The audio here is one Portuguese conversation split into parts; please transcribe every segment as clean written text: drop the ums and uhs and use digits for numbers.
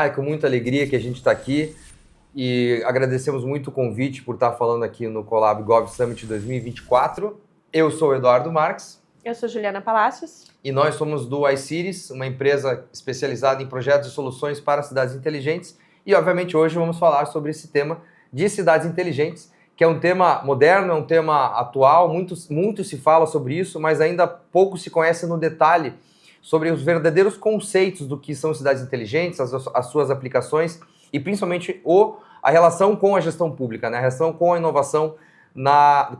É com muita alegria que a gente está aqui e agradecemos muito o convite por estar falando aqui no Colab Gov Summit 2024. Eu sou o Eduardo Marques. Eu sou Juliana Palacios. E nós somos do iCities, uma empresa especializada em projetos e soluções para cidades inteligentes. E, obviamente, hoje vamos falar sobre esse tema de cidades inteligentes, que é um tema moderno, é um tema atual, muito se fala sobre isso, mas ainda pouco se conhece no detalhe sobre os verdadeiros conceitos do que são cidades inteligentes, as suas aplicações e principalmente a relação com a gestão pública, né? A relação com a inovação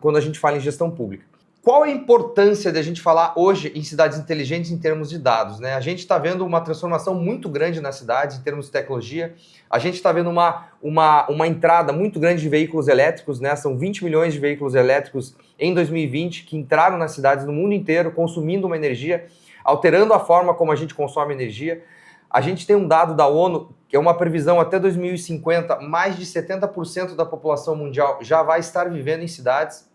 quando a gente fala em gestão pública. Qual a importância de a gente falar hoje em cidades inteligentes em termos de dados, né? A gente está vendo uma transformação muito grande nas cidades em termos de tecnologia. A gente está vendo uma entrada muito grande de veículos elétricos, né? São 20 milhões de veículos elétricos em 2020 que entraram nas cidades no mundo inteiro, consumindo uma energia, alterando a forma como a gente consome energia. A gente tem um dado da ONU, que é uma previsão até 2050, mais de 70% da população mundial já vai estar vivendo em cidades.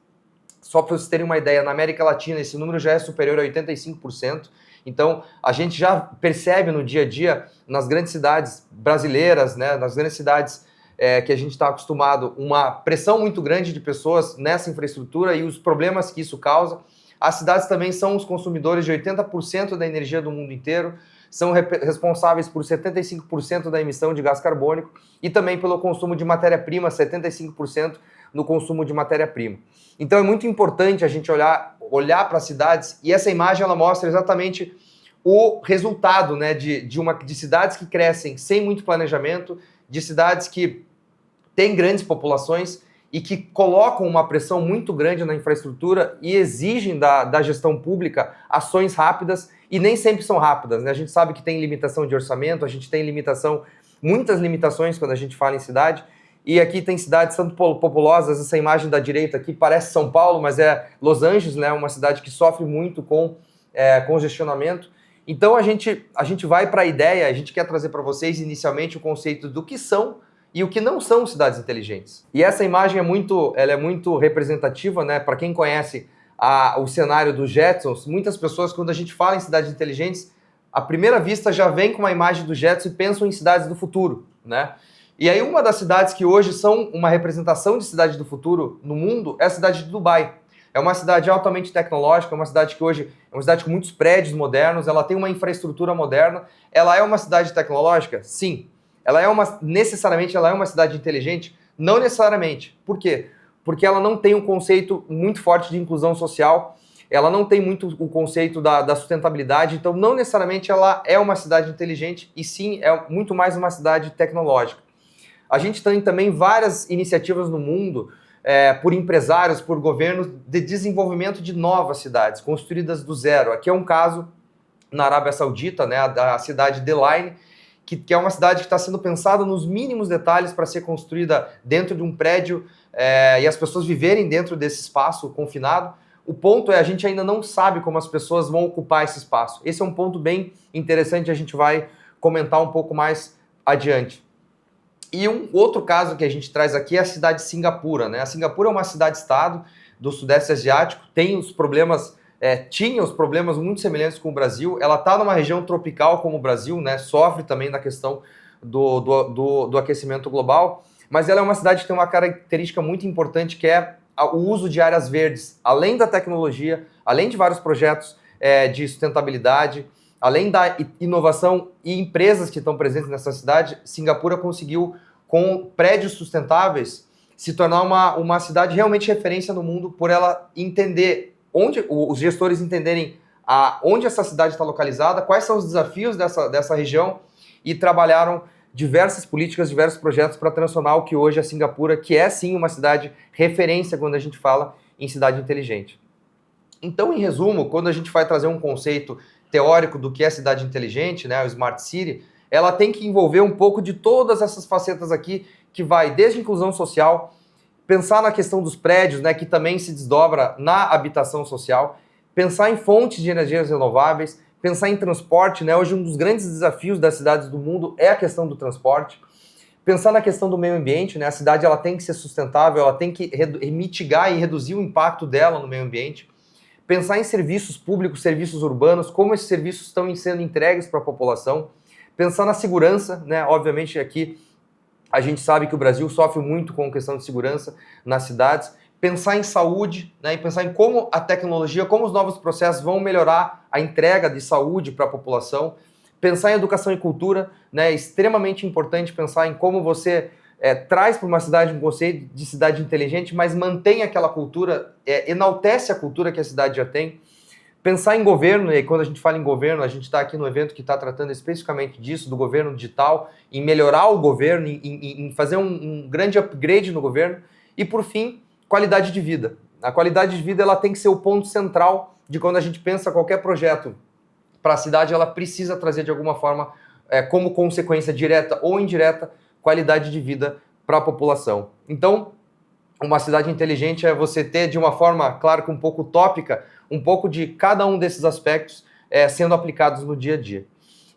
Só para vocês terem uma ideia, na América Latina esse número já é superior a 85%. Então, a gente já percebe no dia a dia, nas grandes cidades brasileiras, né, nas grandes cidades que a gente está acostumado, uma pressão muito grande de pessoas nessa infraestrutura e os problemas que isso causa. As cidades também são os consumidores de 80% da energia do mundo inteiro, são responsáveis por 75% da emissão de gás carbônico e também pelo consumo de matéria-prima, 75% no consumo de matéria-prima. Então é muito importante a gente olhar para as cidades e essa imagem ela mostra exatamente o resultado, né, de cidades que crescem sem muito planejamento, de cidades que têm grandes populações e que colocam uma pressão muito grande na infraestrutura e exigem da gestão pública ações rápidas e nem sempre são rápidas, né? A gente sabe que tem limitação de orçamento, a gente tem muitas limitações quando a gente fala em cidade. E aqui tem cidades tanto populosas, essa imagem da direita aqui parece São Paulo, mas é Los Angeles, né? Uma cidade que sofre muito com congestionamento. Então a gente vai para a ideia, a gente quer trazer para vocês inicialmente o conceito do que são e o que não são cidades inteligentes. E essa imagem é muito representativa, né? Para quem conhece o cenário dos Jetsons, muitas pessoas, quando a gente fala em cidades inteligentes, à primeira vista já vem com uma imagem do Jetson e pensam em cidades do futuro, né? E aí uma das cidades que hoje são uma representação de cidade do futuro no mundo é a cidade de Dubai. É uma cidade altamente tecnológica, é uma cidade que hoje é uma cidade com muitos prédios modernos, ela tem uma infraestrutura moderna. Ela é uma cidade tecnológica? Sim. Necessariamente ela é uma cidade inteligente? Não necessariamente. Por quê? Porque ela não tem um conceito muito forte de inclusão social, ela não tem muito o conceito da sustentabilidade, então não necessariamente ela é uma cidade inteligente, e sim é muito mais uma cidade tecnológica. A gente tem também várias iniciativas no mundo, por empresários, por governos, de desenvolvimento de novas cidades, construídas do zero. Aqui é um caso na Arábia Saudita, né, a cidade de El Ain, que é uma cidade que está sendo pensada nos mínimos detalhes para ser construída dentro de um prédio e as pessoas viverem dentro desse espaço confinado. O ponto é, a gente ainda não sabe como as pessoas vão ocupar esse espaço. Esse é um ponto bem interessante, a gente vai comentar um pouco mais adiante. E um outro caso que a gente traz aqui é a cidade de Singapura, né? A Singapura é uma cidade-estado do Sudeste Asiático, tinha os problemas muito semelhantes com o Brasil. Ela está numa região tropical como o Brasil, né? Sofre também da questão do aquecimento global, mas ela é uma cidade que tem uma característica muito importante, que é o uso de áreas verdes, além da tecnologia, além de vários projetos de sustentabilidade, além da inovação e empresas que estão presentes nessa cidade. Singapura conseguiu, com prédios sustentáveis, se tornar uma cidade realmente referência no mundo, por ela entender, os gestores entenderem onde essa cidade está localizada, quais são os desafios dessa região, e trabalharam diversas políticas, diversos projetos para transformar o que hoje é Singapura, que é sim uma cidade referência quando a gente fala em cidade inteligente. Então, em resumo, quando a gente vai trazer um conceito teórico do que é cidade inteligente, né, o Smart City, ela tem que envolver um pouco de todas essas facetas aqui, que vai desde inclusão social, pensar na questão dos prédios, né, que também se desdobra na habitação social, pensar em fontes de energias renováveis, pensar em transporte, né? Hoje um dos grandes desafios das cidades do mundo é a questão do transporte. Pensar na questão do meio ambiente, né? A cidade ela tem que ser sustentável, ela tem que mitigar e reduzir o impacto dela no meio ambiente. Pensar em serviços públicos, serviços urbanos, como esses serviços estão sendo entregues para a população. pensar na segurança, né? Obviamente aqui a gente sabe que o Brasil sofre muito com a questão de segurança nas cidades. Pensar em saúde, né? E pensar em como a tecnologia, como os novos processos vão melhorar a entrega de saúde para a população. Pensar em educação e cultura, né? É extremamente importante pensar em como você traz para uma cidade um conceito de cidade inteligente, mas mantém aquela cultura, enaltece a cultura que a cidade já tem. Pensar em governo, e quando a gente fala em governo, a gente está aqui no evento que está tratando especificamente disso, do governo digital, em melhorar o governo, em fazer um grande upgrade no governo. E, por fim, qualidade de vida. A qualidade de vida ela tem que ser o ponto central de quando a gente pensa qualquer projeto para a cidade, ela precisa trazer de alguma forma, como consequência direta ou indireta, qualidade de vida para a população. Então, uma cidade inteligente é você ter de uma forma, claro que um pouco utópica, um pouco de cada um desses aspectos sendo aplicados no dia a dia.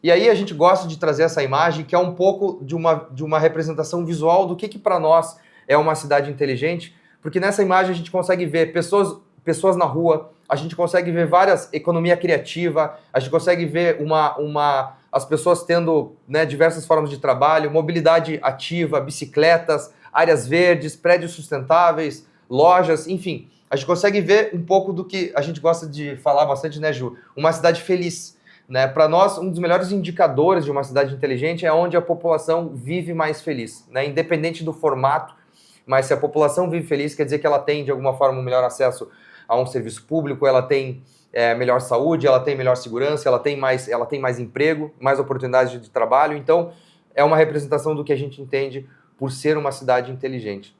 E aí a gente gosta de trazer essa imagem que é um pouco de uma representação visual do que para nós é uma cidade inteligente, porque nessa imagem a gente consegue ver pessoas na rua, a gente consegue ver várias economia criativa, a gente consegue ver as pessoas tendo, né, diversas formas de trabalho, mobilidade ativa, bicicletas, áreas verdes, prédios sustentáveis, lojas, enfim. A gente consegue ver um pouco do que a gente gosta de falar bastante, né, Ju? Uma cidade feliz, né? Para nós, um dos melhores indicadores de uma cidade inteligente é onde a população vive mais feliz, né? Independente do formato, mas se a população vive feliz, quer dizer que ela tem, de alguma forma, um melhor acesso a um serviço público, ela tem melhor saúde, ela tem melhor segurança, ela tem mais emprego, mais oportunidades de trabalho. Então, é uma representação do que a gente entende por ser uma cidade inteligente.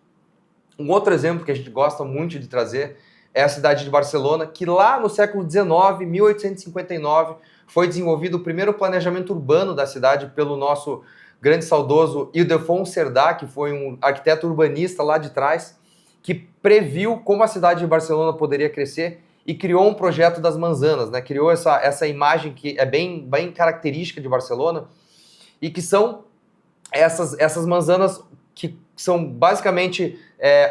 Um outro exemplo que a gente gosta muito de trazer é a cidade de Barcelona, que lá no século XIX, 1859, foi desenvolvido o primeiro planejamento urbano da cidade pelo nosso grande saudoso Ildefons Cerdà, que foi um arquiteto urbanista lá de trás, que previu como a cidade de Barcelona poderia crescer e criou um projeto das manzanas, né? Criou essa imagem que é bem característica de Barcelona e que são essas manzanas que são basicamente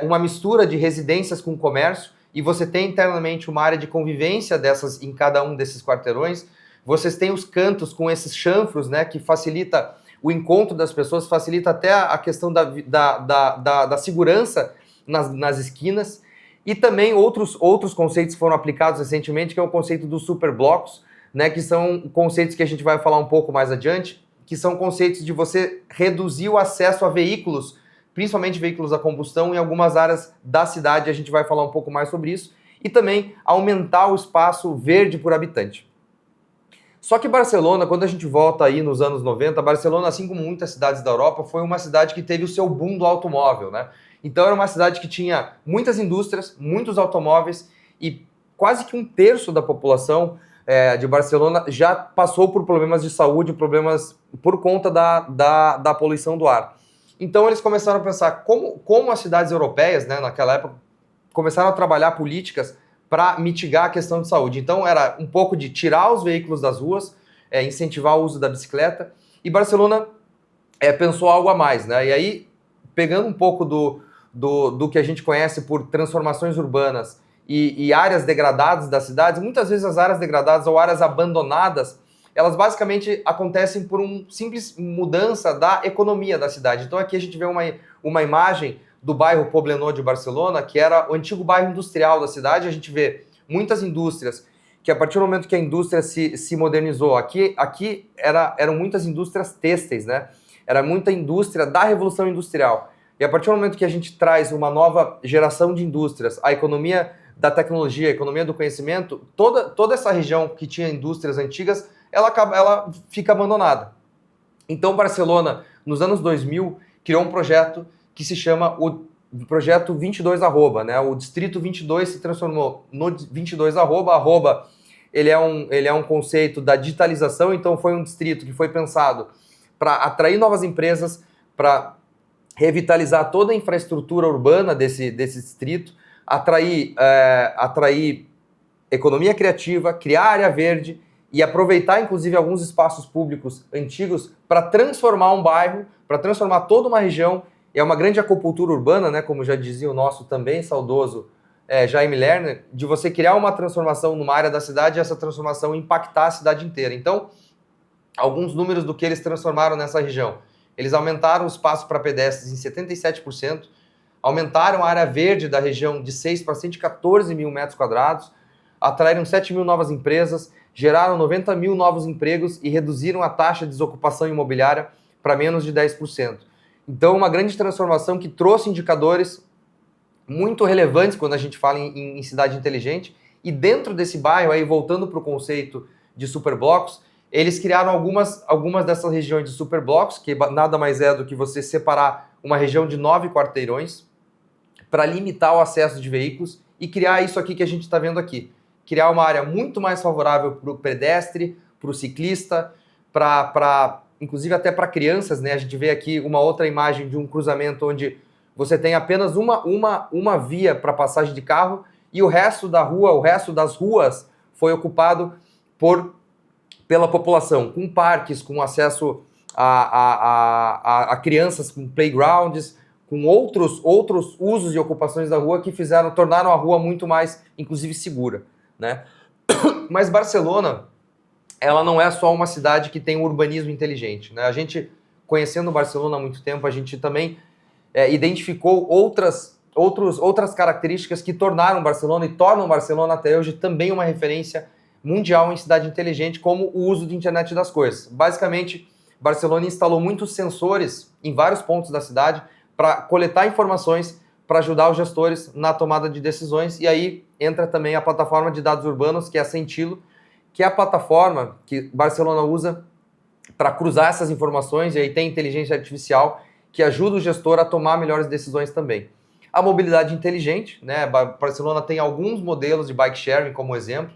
uma mistura de residências com comércio, e você tem internamente uma área de convivência dessas em cada um desses quarteirões. Vocês têm os cantos com esses chanfros, né, que facilita o encontro das pessoas, facilita até a questão da segurança nas esquinas. E também outros conceitos foram aplicados recentemente, que é o conceito dos superblocos, né, que são conceitos que a gente vai falar um pouco mais adiante, que são conceitos de você reduzir o acesso a veículos, principalmente veículos a combustão, em algumas áreas da cidade. A gente vai falar um pouco mais sobre isso. E também aumentar o espaço verde por habitante. Só que Barcelona, quando a gente volta aí nos anos 90, Barcelona, assim como muitas cidades da Europa, foi uma cidade que teve o seu boom do automóvel, né? Então era uma cidade que tinha muitas indústrias, muitos automóveis, e quase que um terço da população de Barcelona já passou por problemas de saúde, problemas por conta da poluição do ar. Então eles começaram a pensar como as cidades europeias, né, naquela época, começaram a trabalhar políticas para mitigar a questão de saúde. Então era um pouco de tirar os veículos das ruas, incentivar o uso da bicicleta, e Barcelona pensou algo a mais, né? E aí, pegando um pouco do que a gente conhece por transformações urbanas e áreas degradadas das cidades, muitas vezes as áreas degradadas ou áreas abandonadas, elas basicamente acontecem por uma simples mudança da economia da cidade. Então aqui a gente vê uma imagem do bairro Poblenou de Barcelona, que era o antigo bairro industrial da cidade. A gente vê muitas indústrias, que a partir do momento que a indústria se modernizou, aqui eram muitas indústrias têxteis, né? Era muita indústria da Revolução Industrial. E a partir do momento que a gente traz uma nova geração de indústrias, a economia da tecnologia, a economia do conhecimento, toda essa região que tinha indústrias antigas, ela fica abandonada. Então Barcelona, nos anos 2000, criou um projeto que se chama o Projeto 22 Arroba, né? O Distrito 22 se transformou no 22 Arroba. Arroba, ele é um conceito da digitalização, então foi um distrito que foi pensado para atrair novas empresas, para revitalizar toda a infraestrutura urbana desse distrito, atrair economia criativa, criar área verde e aproveitar, inclusive, alguns espaços públicos antigos para transformar um bairro, para transformar toda uma região. É uma grande acupuntura urbana, né, como já dizia o nosso também saudoso Jaime Lerner, de você criar uma transformação numa área da cidade e essa transformação impactar a cidade inteira. Então, alguns números do que eles transformaram nessa região. Eles aumentaram o espaço para pedestres em 77%, aumentaram a área verde da região de 6 para 114 mil metros quadrados, atraíram 7 mil novas empresas, geraram 90 mil novos empregos e reduziram a taxa de desocupação imobiliária para menos de 10%. Então, uma grande transformação que trouxe indicadores muito relevantes quando a gente fala em cidade inteligente. E dentro desse bairro, aí voltando para o conceito de superblocos, eles criaram algumas dessas regiões de superblocos, que nada mais é do que você separar uma região de 9 quarteirões para limitar o acesso de veículos e criar isso aqui que a gente está vendo aqui. Criar uma área muito mais favorável para o pedestre, para o ciclista, inclusive até para crianças, né? A gente vê aqui uma outra imagem de um cruzamento onde você tem apenas uma via para passagem de carro e o resto da rua, o resto das ruas foi ocupado pela população, com parques, com acesso a crianças, com playgrounds, com outros usos e ocupações da rua que tornaram a rua muito mais, inclusive, segura, né? Mas Barcelona, ela não é só uma cidade que tem um urbanismo inteligente, né? A gente, conhecendo Barcelona há muito tempo, a gente também identificou outras características que tornaram Barcelona e tornam Barcelona até hoje também uma referência mundial em cidade inteligente, como o uso de internet das coisas. Basicamente, Barcelona instalou muitos sensores em vários pontos da cidade para coletar informações para ajudar os gestores na tomada de decisões. E aí entra também a plataforma de dados urbanos, que é a Sentilo, que é a plataforma que Barcelona usa para cruzar essas informações, e aí tem inteligência artificial que ajuda o gestor a tomar melhores decisões também. A mobilidade inteligente, né? Barcelona tem alguns modelos de bike sharing como exemplo.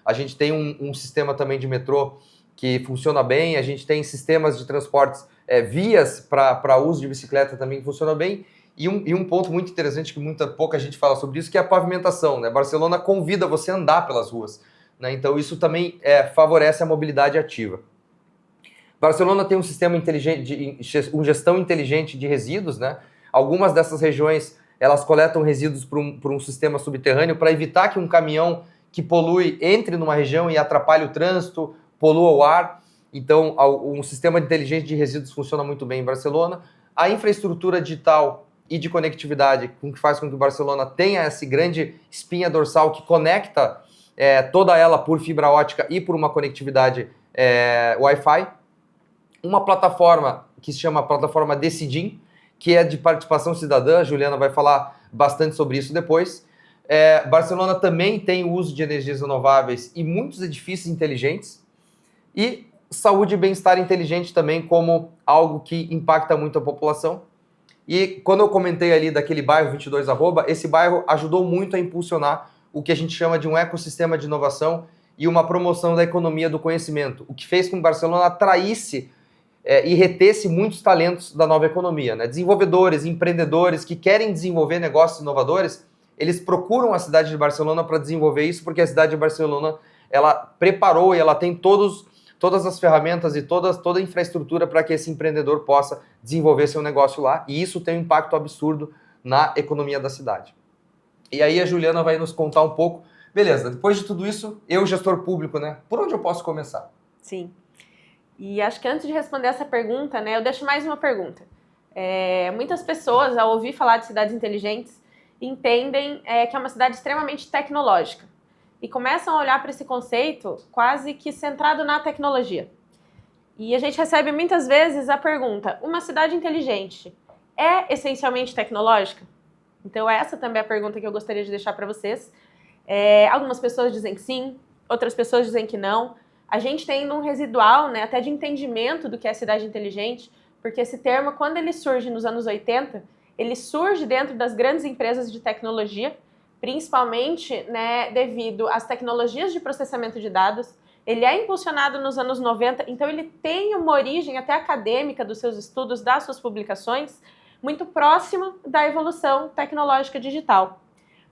A gente tem um sistema também de metrô que funciona bem, a gente tem sistemas de transportes, vias para uso de bicicleta também que funcionam bem, e um ponto muito interessante que pouca gente fala sobre isso, que é a pavimentação, né? Barcelona convida você a andar pelas ruas, né? Então isso também favorece a mobilidade ativa. Barcelona tem um sistema inteligente, uma gestão inteligente de resíduos, né? Algumas dessas regiões, elas coletam resíduos por um sistema subterrâneo para evitar que um caminhão que polui entre numa região e atrapalhe o trânsito, polua o ar. Então, um sistema inteligente de resíduos funciona muito bem em Barcelona. A infraestrutura digital e de conectividade, que faz com que Barcelona tenha essa grande espinha dorsal que conecta toda ela por fibra ótica e por uma conectividade Wi-Fi. Uma plataforma que se chama plataforma Decidim, que é de participação cidadã, a Juliana vai falar bastante sobre isso depois. Barcelona também tem o uso de energias renováveis e muitos edifícios inteligentes, e saúde e bem-estar inteligente também como algo que impacta muito a população. E quando eu comentei ali daquele bairro 22 esse bairro ajudou muito a impulsionar o que a gente chama de um ecossistema de inovação e uma promoção da economia do conhecimento, o que fez com que Barcelona atraísse e retesse muitos talentos da nova economia, né? Desenvolvedores, empreendedores que querem desenvolver negócios inovadores, eles procuram a cidade de Barcelona para desenvolver isso, porque a cidade de Barcelona, ela preparou e ela tem todas as ferramentas e toda a infraestrutura para que esse empreendedor possa desenvolver seu negócio lá, e isso tem um impacto absurdo na economia da cidade. E aí a Juliana vai nos contar um pouco, beleza, depois de tudo isso, eu, gestor público, né? Por onde eu posso começar? Sim. E acho que antes de responder essa pergunta, né, eu deixo mais uma pergunta. Muitas pessoas, ao ouvir falar de cidades inteligentes, entendem que é uma cidade extremamente tecnológica e começam a olhar para esse conceito quase que centrado na tecnologia. E a gente recebe muitas vezes a pergunta: uma cidade inteligente é essencialmente tecnológica? Então essa também é a pergunta que eu gostaria de deixar para vocês. Algumas pessoas dizem que sim, outras pessoas dizem que não. A gente tem um residual, né, até de entendimento do que é cidade inteligente, porque esse termo, quando ele surge nos anos 80, ele surge dentro das grandes empresas de tecnologia, principalmente, né, devido às tecnologias de processamento de dados. Ele é impulsionado nos anos 90, então ele tem uma origem até acadêmica dos seus estudos, das suas publicações, muito próxima da evolução tecnológica digital.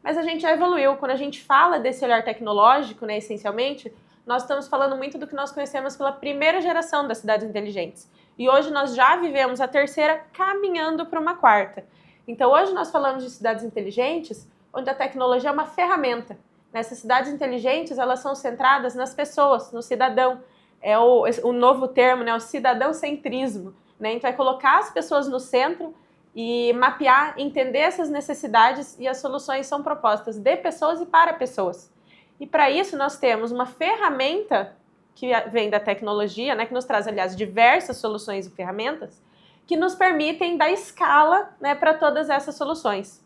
Mas a gente já evoluiu. Quando a gente fala desse olhar tecnológico, né, essencialmente, nós estamos falando muito do que nós conhecemos pela primeira geração das cidades inteligentes. E hoje nós já vivemos a terceira, caminhando para uma quarta. Então hoje nós falamos de cidades inteligentes, onde a tecnologia é uma ferramenta. Essas cidades inteligentes, elas são centradas nas pessoas, no cidadão. é o novo termo, né, o cidadãocentrismo, né? Então é colocar as pessoas no centro e mapear, entender essas necessidades, e as soluções são propostas de pessoas e para pessoas. E para isso nós temos uma ferramenta que vem da tecnologia, né, que nos traz, aliás, diversas soluções e ferramentas que nos permitem dar escala, né, para todas essas soluções.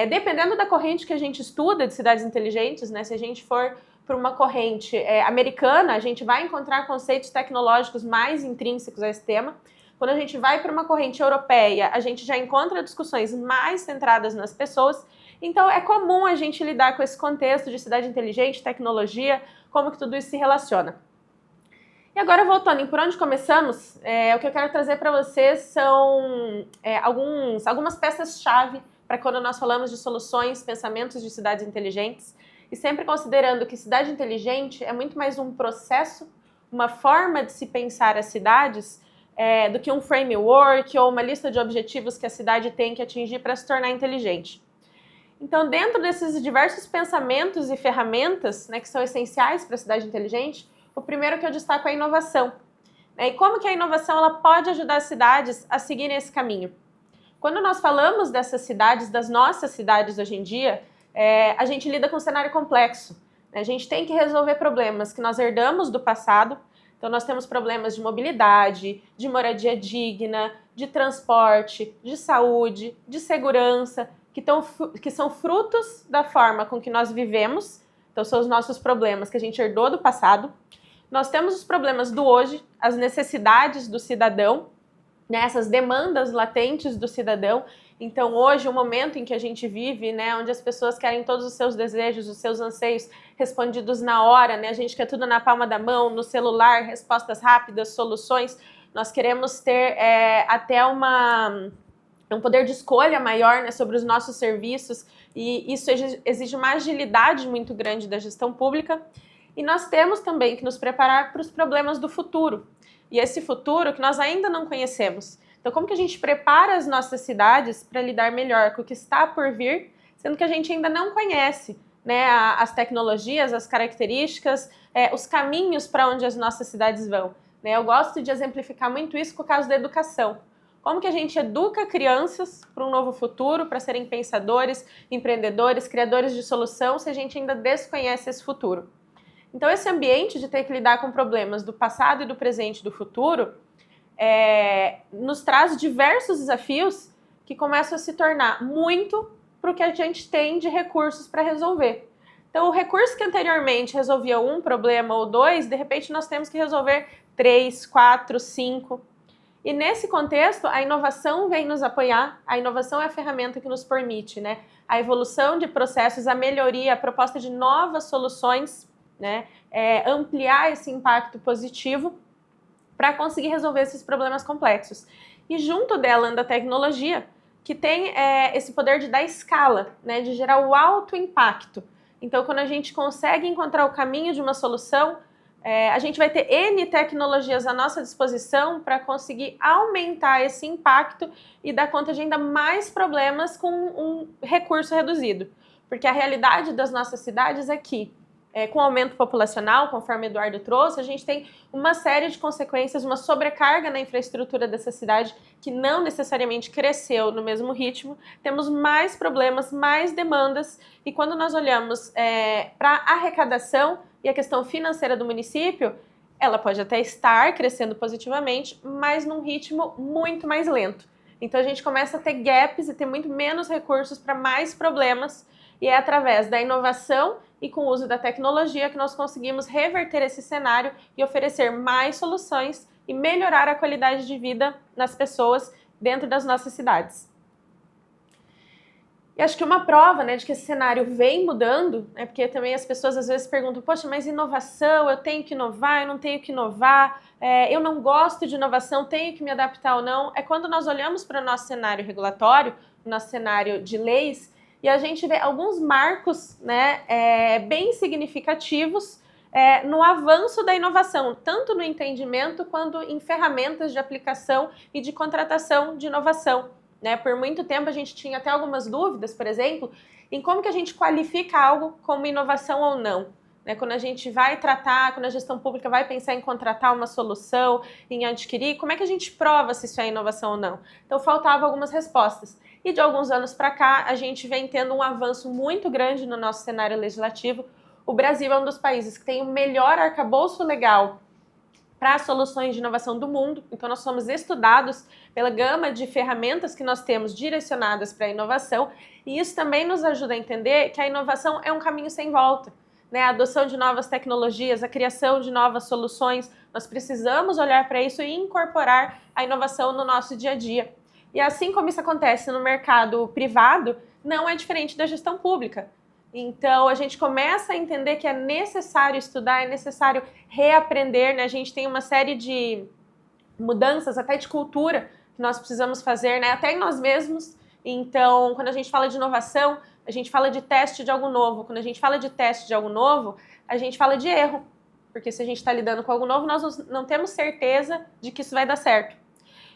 Dependendo da corrente que a gente estuda de cidades inteligentes, né, se a gente for para uma corrente americana, a gente vai encontrar conceitos tecnológicos mais intrínsecos a esse tema. Quando a gente vai para uma corrente europeia, a gente já encontra discussões mais centradas nas pessoas. Então, é comum a gente lidar com esse contexto de cidade inteligente, tecnologia, como que tudo isso se relaciona. E agora, voltando em por onde começamos, o que eu quero trazer para vocês são algumas peças-chave para quando nós falamos de soluções, pensamentos de cidades inteligentes, e sempre considerando que cidade inteligente é muito mais um processo, uma forma de se pensar as cidades, do que um framework ou uma lista de objetivos que a cidade tem que atingir para se tornar inteligente. Então, dentro desses diversos pensamentos e ferramentas, né, que são essenciais para a cidade inteligente, o primeiro que eu destaco é a inovação. E como que a inovação ela pode ajudar as cidades a seguirem esse caminho? Quando nós falamos dessas cidades, das nossas cidades hoje em dia, a gente lida com um cenário complexo. A gente tem que resolver problemas que nós herdamos do passado. Então, nós temos problemas de mobilidade, de moradia digna, de transporte, de saúde, de segurança, que são frutos da forma com que nós vivemos. Então, são os nossos problemas que a gente herdou do passado. Nós temos os problemas do hoje, as necessidades do cidadão, né, essas demandas latentes do cidadão. Então, hoje, o momento em que a gente vive, né, onde as pessoas querem todos os seus desejos, os seus anseios respondidos na hora, né, a gente quer tudo na palma da mão, no celular, respostas rápidas, soluções. Nós queremos ter até um poder de escolha maior, né, sobre os nossos serviços, e isso exige uma agilidade muito grande da gestão pública. E nós temos também que nos preparar para os problemas do futuro, e esse futuro que nós ainda não conhecemos. Então, como que a gente prepara as nossas cidades para lidar melhor com o que está por vir, sendo que a gente ainda não conhece, né, as tecnologias, as características, os caminhos para onde as nossas cidades vão, né? Eu gosto de exemplificar muito isso com o caso da educação. Como que a gente educa crianças para um novo futuro, para serem pensadores, empreendedores, criadores de solução, se a gente ainda desconhece esse futuro? Então, esse ambiente de ter que lidar com problemas do passado e do presente e do futuro nos traz diversos desafios que começam a se tornar muito para o que a gente tem de recursos para resolver. Então, o recurso que anteriormente resolvia um problema ou dois, de repente nós temos que resolver 3, 4, 5. E nesse contexto, a inovação vem nos apoiar. A inovação é a ferramenta que nos permite, né, a evolução de processos, a melhoria, a proposta de novas soluções, né, ampliar esse impacto positivo para conseguir resolver esses problemas complexos. E junto dela anda a tecnologia, que tem esse poder de dar escala, né, de gerar o alto impacto. Então, quando a gente consegue encontrar o caminho de uma solução, a gente vai ter N tecnologias à nossa disposição para conseguir aumentar esse impacto e dar conta de ainda mais problemas com um recurso reduzido. Porque a realidade das nossas cidades é que, com o aumento populacional, conforme o Eduardo trouxe, a gente tem uma série de consequências, uma sobrecarga na infraestrutura dessa cidade que não necessariamente cresceu no mesmo ritmo. Temos mais problemas, mais demandas, e quando nós olhamos para a arrecadação e a questão financeira do município, ela pode até estar crescendo positivamente, mas num ritmo muito mais lento. Então a gente começa a ter gaps e ter muito menos recursos para mais problemas, e é através da inovação e com o uso da tecnologia que nós conseguimos reverter esse cenário e oferecer mais soluções e melhorar a qualidade de vida nas pessoas dentro das nossas cidades. E acho que uma prova, né, de que esse cenário vem mudando, né, porque também as pessoas às vezes perguntam, poxa, mas inovação, eu tenho que inovar, eu não tenho que inovar, eu não gosto de inovação, tenho que me adaptar ou não. É quando nós olhamos para o nosso cenário regulatório, nosso cenário de leis, e a gente vê alguns marcos, né, bem significativos no avanço da inovação, tanto no entendimento quanto em ferramentas de aplicação e de contratação de inovação. Né? Por muito tempo a gente tinha até algumas dúvidas, por exemplo, em como que a gente qualifica algo como inovação ou não. né? Quando a gente vai tratar, quando a gestão pública vai pensar em contratar uma solução, em adquirir, como é que a gente prova se isso é inovação ou não? Então faltavam algumas respostas. E de alguns anos para cá, a gente vem tendo um avanço muito grande no nosso cenário legislativo. O Brasil é um dos países que tem o melhor arcabouço legal para soluções de inovação do mundo. Então, nós somos estudados pela gama de ferramentas que nós temos direcionadas para a inovação, e isso também nos ajuda a entender que a inovação é um caminho sem volta, né? A adoção de novas tecnologias, a criação de novas soluções, nós precisamos olhar para isso e incorporar a inovação no nosso dia a dia. E assim como isso acontece no mercado privado, não é diferente da gestão pública. Então, a gente começa a entender que é necessário estudar, é necessário reaprender, né? A gente tem uma série de mudanças, até de cultura, que nós precisamos fazer, né? Até em nós mesmos. Então, quando a gente fala de inovação, a gente fala de teste de algo novo. Quando a gente fala de teste de algo novo, a gente fala de erro. Porque se a gente está lidando com algo novo, nós não temos certeza de que isso vai dar certo.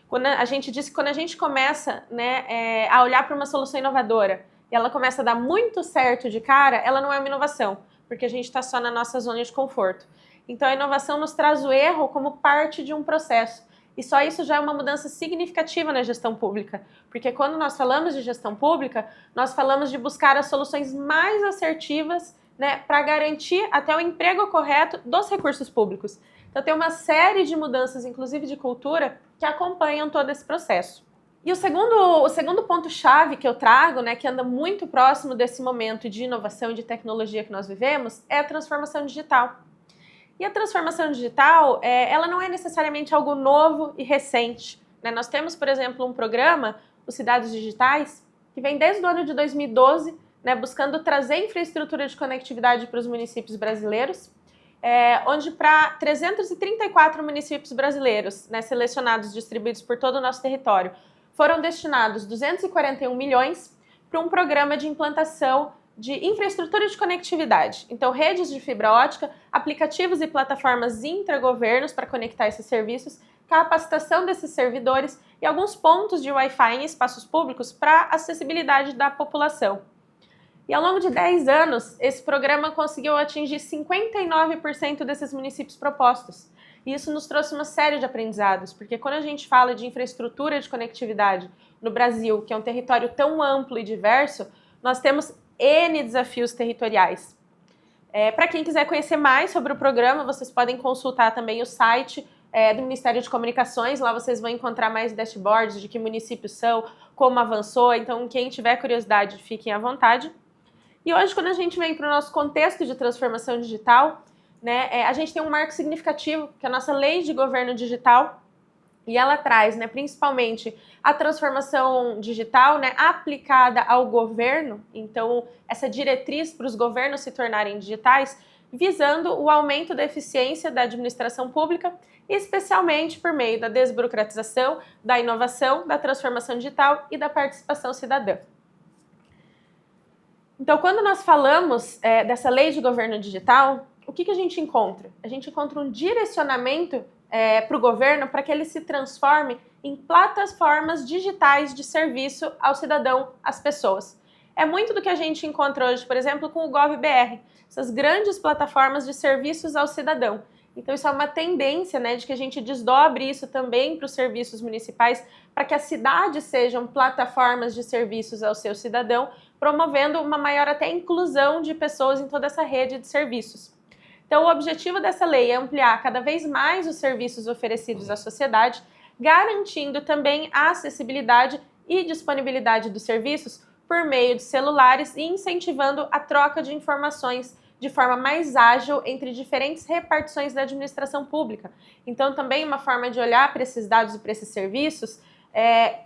Quando a gente diz que quando a gente começa, né, a olhar para uma solução inovadora, e ela começa a dar muito certo de cara, ela não é uma inovação, porque a gente está só na nossa zona de conforto. Então, a inovação nos traz o erro como parte de um processo. E só isso já é uma mudança significativa na gestão pública, porque quando nós falamos de gestão pública, nós falamos de buscar as soluções mais assertivas, né, para garantir até o emprego correto dos recursos públicos. Então, tem uma série de mudanças, inclusive de cultura, que acompanham todo esse processo. E o segundo ponto-chave que eu trago, né, que anda muito próximo desse momento de inovação e de tecnologia que nós vivemos, é a transformação digital. E a transformação digital, ela não é necessariamente algo novo e recente, né? Nós temos, por exemplo, um programa, o Cidades Digitais, que vem desde o ano de 2012, né, buscando trazer infraestrutura de conectividade para os municípios brasileiros, onde para 334 municípios brasileiros, né, selecionados, distribuídos por todo o nosso território, foram destinados 241 milhões para um programa de implantação de infraestrutura de conectividade. Então, redes de fibra ótica, aplicativos e plataformas intragovernos para conectar esses serviços, capacitação desses servidores e alguns pontos de Wi-Fi em espaços públicos para acessibilidade da população. E ao longo de 10 anos, esse programa conseguiu atingir 59% desses municípios propostos. E isso nos trouxe uma série de aprendizados, porque quando a gente fala de infraestrutura de conectividade no Brasil, que é um território tão amplo e diverso, nós temos N desafios territoriais. Para quem quiser conhecer mais sobre o programa, vocês podem consultar também o site do Ministério de Comunicações, lá vocês vão encontrar mais dashboards de que municípios são, como avançou, então quem tiver curiosidade, fiquem à vontade. E hoje, quando a gente vem para o nosso contexto de transformação digital, né, a gente tem um marco significativo, que é a nossa Lei de Governo Digital, e ela traz, né, principalmente a transformação digital, né, aplicada ao governo, então essa diretriz para os governos se tornarem digitais, visando o aumento da eficiência da administração pública, especialmente por meio da desburocratização, da inovação, da transformação digital e da participação cidadã. Então, quando nós falamos dessa Lei de Governo Digital, o que a gente encontra? A gente encontra um direcionamento para o governo para que ele se transforme em plataformas digitais de serviço ao cidadão, às pessoas. É muito do que a gente encontra hoje, por exemplo, com o GovBR, essas grandes plataformas de serviços ao cidadão. Então, isso é uma tendência, né, de que a gente desdobre isso também para os serviços municipais, para que as cidades sejam plataformas de serviços ao seu cidadão, promovendo uma maior até inclusão de pessoas em toda essa rede de serviços. Então, o objetivo dessa lei é ampliar cada vez mais os serviços oferecidos à sociedade, garantindo também a acessibilidade e disponibilidade dos serviços por meio de celulares e incentivando a troca de informações de forma mais ágil entre diferentes repartições da administração pública. Então, também uma forma de olhar para esses dados e para esses serviços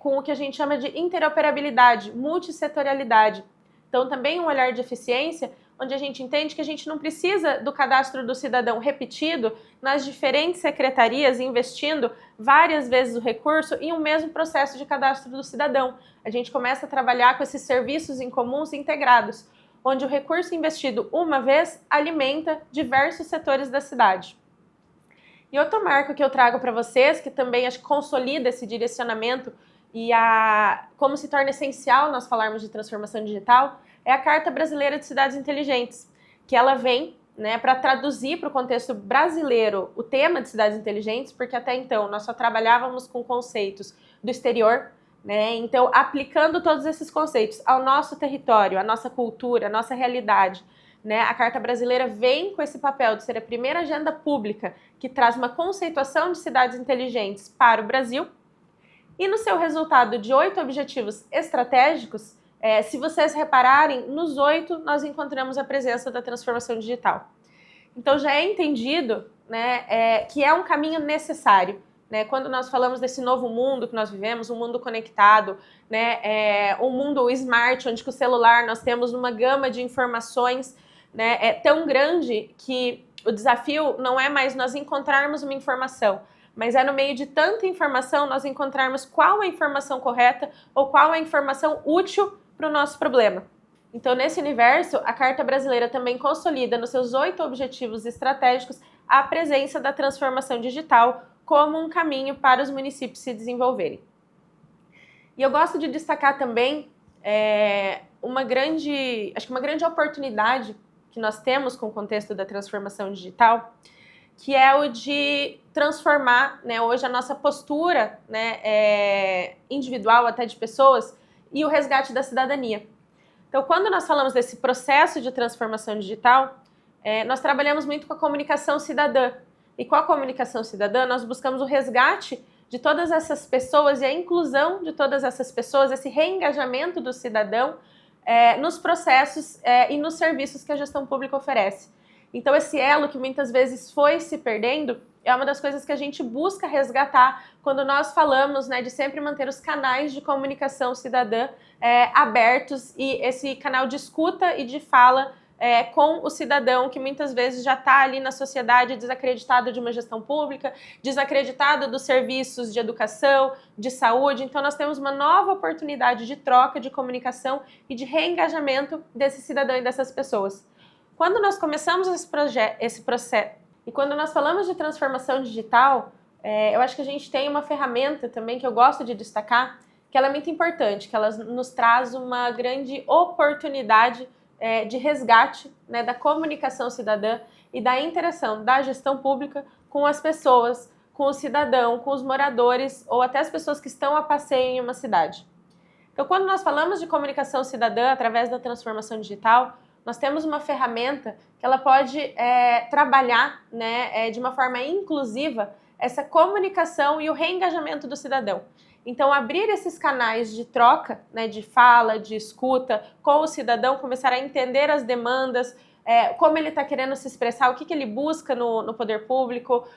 com o que a gente chama de interoperabilidade, multissetorialidade. Então, também um olhar de eficiência, onde a gente entende que a gente não precisa do cadastro do cidadão repetido nas diferentes secretarias, investindo várias vezes o recurso em um mesmo processo de cadastro do cidadão. A gente começa a trabalhar com esses serviços em comuns integrados, onde o recurso investido uma vez alimenta diversos setores da cidade. E outro marco que eu trago para vocês, que também acho que consolida esse direcionamento e como se torna essencial nós falarmos de transformação digital, é a Carta Brasileira de Cidades Inteligentes, que ela vem, né, para traduzir para o contexto brasileiro o tema de cidades inteligentes, porque até então nós só trabalhávamos com conceitos do exterior, né? Então, aplicando todos esses conceitos ao nosso território, à nossa cultura, à nossa realidade, né? A Carta Brasileira vem com esse papel de ser a primeira agenda pública que traz uma conceituação de cidades inteligentes para o Brasil. E no seu resultado de 8 objetivos estratégicos, se vocês repararem, nos 8 nós encontramos a presença da transformação digital. Então já é entendido, né, que é um caminho necessário. Né, quando nós falamos desse novo mundo que nós vivemos, um mundo conectado, né, um mundo smart, onde com o celular nós temos uma gama de informações, né, tão grande que o desafio não é mais nós encontrarmos uma informação, mas é no meio de tanta informação nós encontrarmos qual é a informação correta ou qual é a informação útil para o nosso problema. Então, nesse universo, a Carta Brasileira também consolida nos seus 8 objetivos estratégicos a presença da transformação digital como um caminho para os municípios se desenvolverem. E eu gosto de destacar também uma grande oportunidade que nós temos com o contexto da transformação digital, que é o de transformar, né, hoje a nossa postura, né, individual até de pessoas e o resgate da cidadania. Então, quando nós falamos desse processo de transformação digital, nós trabalhamos muito com a comunicação cidadã. E com a comunicação cidadã, nós buscamos o resgate de todas essas pessoas e a inclusão de todas essas pessoas, esse reengajamento do cidadão nos processos e nos serviços que a gestão pública oferece. Então, esse elo que muitas vezes foi se perdendo é uma das coisas que a gente busca resgatar quando nós falamos, né, de sempre manter os canais de comunicação cidadã abertos e esse canal de escuta e de fala com o cidadão que muitas vezes já está ali na sociedade desacreditado de uma gestão pública, desacreditado dos serviços de educação, de saúde. Então, nós temos uma nova oportunidade de troca, de comunicação e de reengajamento desse cidadão e dessas pessoas. Quando nós começamos esse processo, e quando nós falamos de transformação digital, eu acho que a gente tem uma ferramenta também que eu gosto de destacar, que ela é muito importante, que ela nos traz uma grande oportunidade de resgate, né, da comunicação cidadã e da interação da gestão pública com as pessoas, com o cidadão, com os moradores ou até as pessoas que estão a passeio em uma cidade. Então, quando nós falamos de comunicação cidadã através da transformação digital, nós temos uma ferramenta que ela pode trabalhar, né, de uma forma inclusiva essa comunicação e o reengajamento do cidadão. Então, abrir esses canais de troca, né, de fala, de escuta com o cidadão, começar a entender as demandas, como ele está querendo se expressar, o que ele busca no poder público.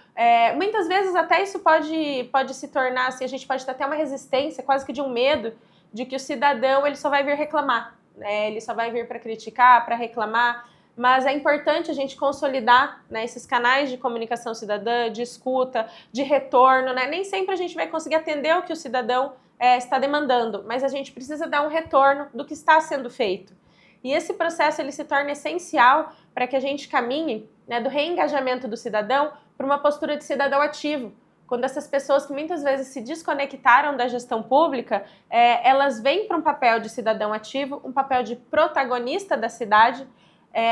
Muitas vezes até isso pode se tornar, assim, a gente pode ter até uma resistência, quase que de um medo, de que o cidadão ele só vai vir reclamar, né, ele só vai vir para criticar, para reclamar. Mas é importante a gente consolidar, né, esses canais de comunicação cidadã, de escuta, de retorno, né? Nem sempre a gente vai conseguir atender o que o cidadão está demandando, mas a gente precisa dar um retorno do que está sendo feito. E esse processo ele se torna essencial para que a gente caminhe, né, do reengajamento do cidadão para uma postura de cidadão ativo. Quando essas pessoas que muitas vezes se desconectaram da gestão pública, elas vêm para um papel de cidadão ativo, um papel de protagonista da cidade,